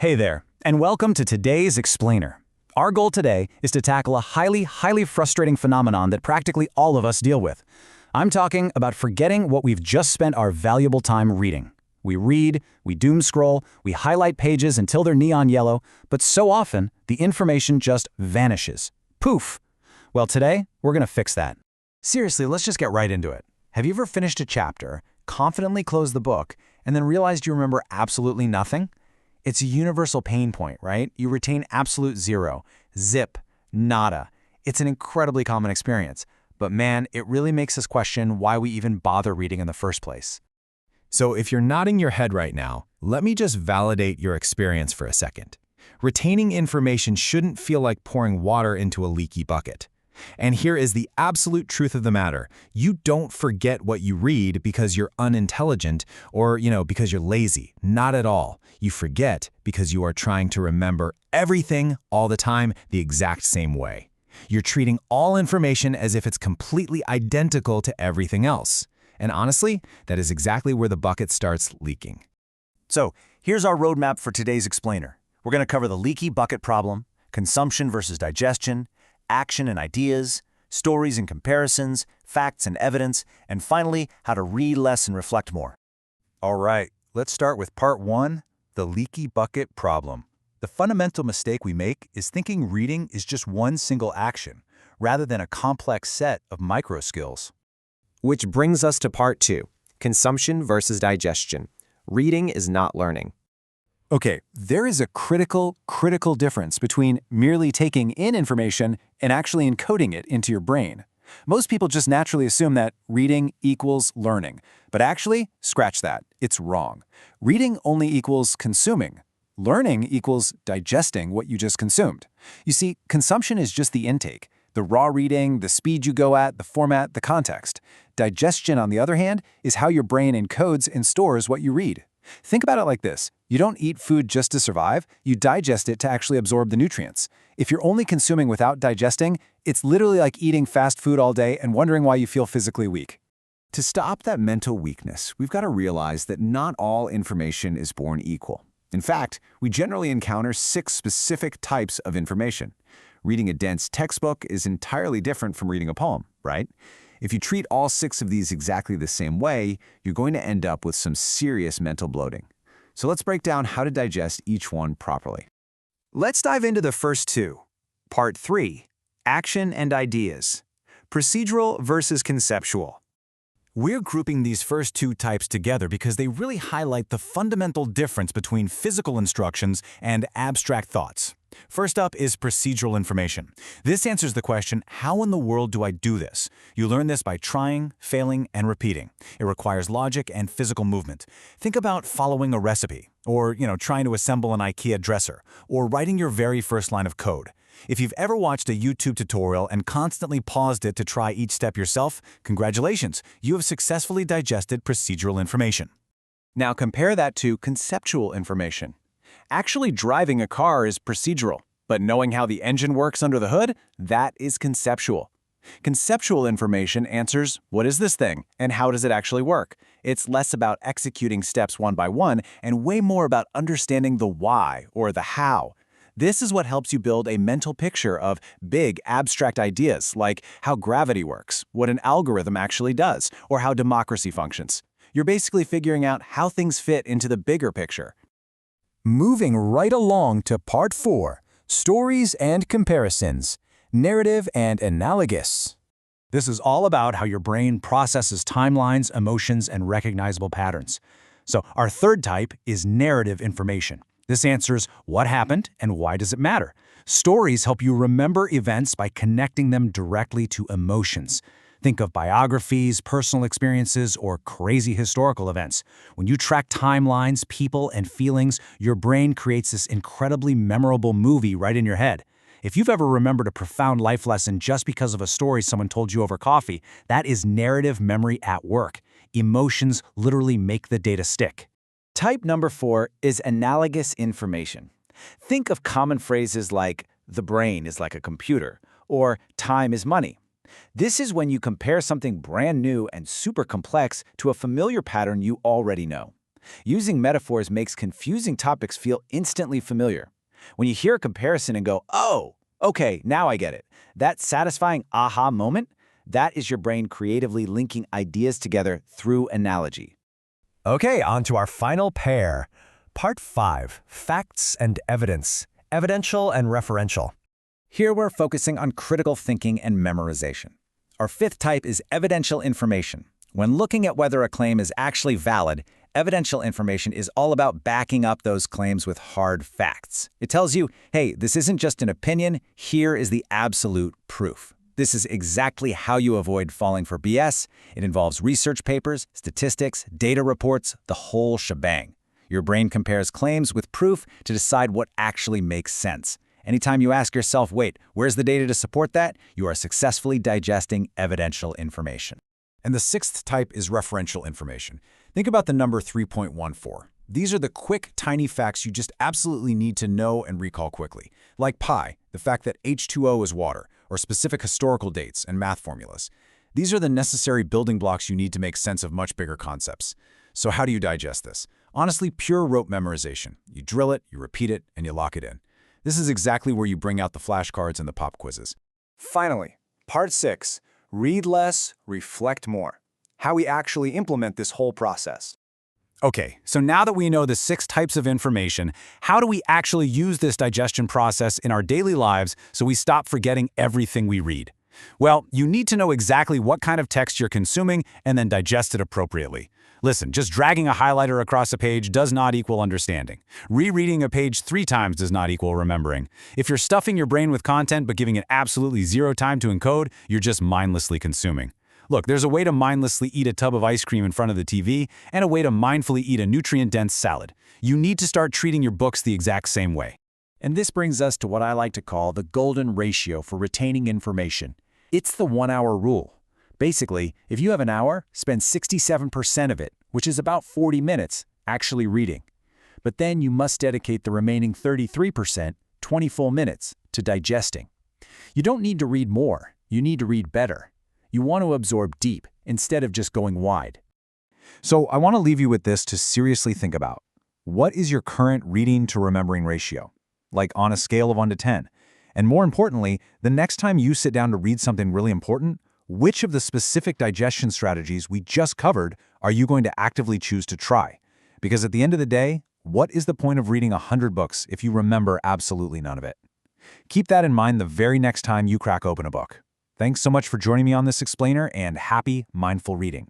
Hey there, and welcome to today's Explainer. Our goal today is to tackle a highly frustrating phenomenon that practically all of us deal with. I'm talking about forgetting what we've just spent our valuable time reading. We read, we doom scroll, we highlight pages until they're neon yellow, but so often, the information just vanishes. Poof! Well, today, we're going to fix that. Seriously, let's just get right into it. Have you ever finished a chapter, confidently closed the book, and then realized you remember absolutely nothing? It's a universal pain point, right? You retain absolute zero, zip, nada. It's an incredibly common experience. But man, it really makes us question why we even bother reading in the first place. So if you're nodding your head right now, let me just validate your experience for a second. Retaining information shouldn't feel like pouring water into a leaky bucket. And here is the absolute truth of the matter. You don't forget what you read because you're unintelligent or, because you're lazy. Not at all. You forget because you are trying to remember everything all the time the exact same way. You're treating all information as if it's completely identical to everything else. And honestly, that is exactly where the bucket starts leaking. So, here's our roadmap for today's Explainer. We're going to cover the leaky bucket problem, consumption versus digestion, action and ideas, stories and comparisons, facts and evidence, and finally, how to read less and reflect more. All right, let's start with part 1, the leaky bucket problem. The fundamental mistake we make is thinking reading is just one single action, rather than a complex set of micro skills. Which brings us to part 2, consumption versus digestion. Reading is not learning. Okay, there is a critical difference between merely taking in information and actually encoding it into your brain. Most people just naturally assume that reading equals learning, but actually, scratch that. It's wrong. Reading only equals consuming. Learning equals digesting what you just consumed. You see, consumption is just the intake, the raw reading, the speed you go at, the format, the context. Digestion, on the other hand, is how your brain encodes and stores what you read. Think about it like this. You don't eat food just to survive, you digest it to actually absorb the nutrients. If you're only consuming without digesting, it's literally like eating fast food all day and wondering why you feel physically weak. To stop that mental weakness, we've got to realize that not all information is born equal. In fact, we generally encounter 6 specific types of information. Reading a dense textbook is entirely different from reading a poem, right? If you treat all 6 of these exactly the same way, you're going to end up with some serious mental bloating. So let's break down how to digest each one properly. Let's dive into the first 2. Part 3, action and ideas. Procedural versus conceptual. We're grouping these first 2 types together because they really highlight the fundamental difference between physical instructions and abstract thoughts. First up is procedural information. This answers the question, how in the world do I do this? You learn this by trying, failing, and repeating. It requires logic and physical movement. Think about following a recipe, or trying to assemble an IKEA dresser, or writing your very first line of code. If you've ever watched a YouTube tutorial and constantly paused it to try each step yourself, congratulations, you have successfully digested procedural information. Now compare that to conceptual information. Actually driving a car is procedural, but knowing how the engine works under the hood, that is conceptual. Conceptual information answers, what is this thing, and how does it actually work? It's less about executing steps one by one and way more about understanding the why or the how. This is what helps you build a mental picture of big, abstract ideas like how gravity works, what an algorithm actually does, or how democracy functions. You're basically figuring out how things fit into the bigger picture. Moving right along to part 4, stories and comparisons, narrative and analogous. This is all about how your brain processes timelines, emotions, and recognizable patterns. So our third type is narrative information. This answers what happened and why does it matter. Stories help you remember events by connecting them directly to emotions. Think of biographies, personal experiences, or crazy historical events. When you track timelines, people, and feelings, your brain creates this incredibly memorable movie right in your head. If you've ever remembered a profound life lesson just because of a story someone told you over coffee, that is narrative memory at work. Emotions literally make the data stick. Type number 4 is analogous information. Think of common phrases like, the brain is like a computer, or time is money. This is when you compare something brand new and super complex to a familiar pattern you already know. Using metaphors makes confusing topics feel instantly familiar. When you hear a comparison and go, oh, okay, now I get it, that satisfying aha moment, that is your brain creatively linking ideas together through analogy. Okay, on to our final pair. Part 5, Facts and Evidence, Evidential and Referential. Here we're focusing on critical thinking and memorization. Our fifth type is evidential information. When looking at whether a claim is actually valid, evidential information is all about backing up those claims with hard facts. It tells you, hey, this isn't just an opinion, here is the absolute proof. This is exactly how you avoid falling for BS. It involves research papers, statistics, data reports, the whole shebang. Your brain compares claims with proof to decide what actually makes sense. Anytime you ask yourself, wait, where's the data to support that? You are successfully digesting evidential information. And the sixth type is referential information. Think about the number 3.14. These are the quick, tiny facts you just absolutely need to know and recall quickly. Like pi, the fact that H2O is water, or specific historical dates and math formulas. These are the necessary building blocks you need to make sense of much bigger concepts. So how do you digest this? Honestly, pure rote memorization. You drill it, you repeat it, and you lock it in. This is exactly where you bring out the flashcards and the pop quizzes. Finally, Part 6, Read Less, Reflect More. How we actually implement this whole process. Okay, so now that we know the 6 types of information, how do we actually use this digestion process in our daily lives so we stop forgetting everything we read? Well, you need to know exactly what kind of text you're consuming and then digest it appropriately. Listen, just dragging a highlighter across a page does not equal understanding. Rereading a page 3 times does not equal remembering. If you're stuffing your brain with content but giving it absolutely zero time to encode, you're just mindlessly consuming. Look, there's a way to mindlessly eat a tub of ice cream in front of the TV and a way to mindfully eat a nutrient-dense salad. You need to start treating your books the exact same way. And this brings us to what I like to call the golden ratio for retaining information. It's the 1-hour rule. Basically, if you have an hour, spend 67% of it, which is about 40 minutes, actually reading. But then you must dedicate the remaining 33%, 20 full minutes, to digesting. You don't need to read more, you need to read better. You want to absorb deep instead of just going wide. So I want to leave you with this to seriously think about. What is your current reading to remembering ratio? Like on a scale of 1 to 10. And more importantly, the next time you sit down to read something really important, which of the specific digestion strategies we just covered are you going to actively choose to try? Because at the end of the day, what is the point of reading 100 books if you remember absolutely none of it? Keep that in mind the very next time you crack open a book. Thanks so much for joining me on this explainer, and happy mindful reading.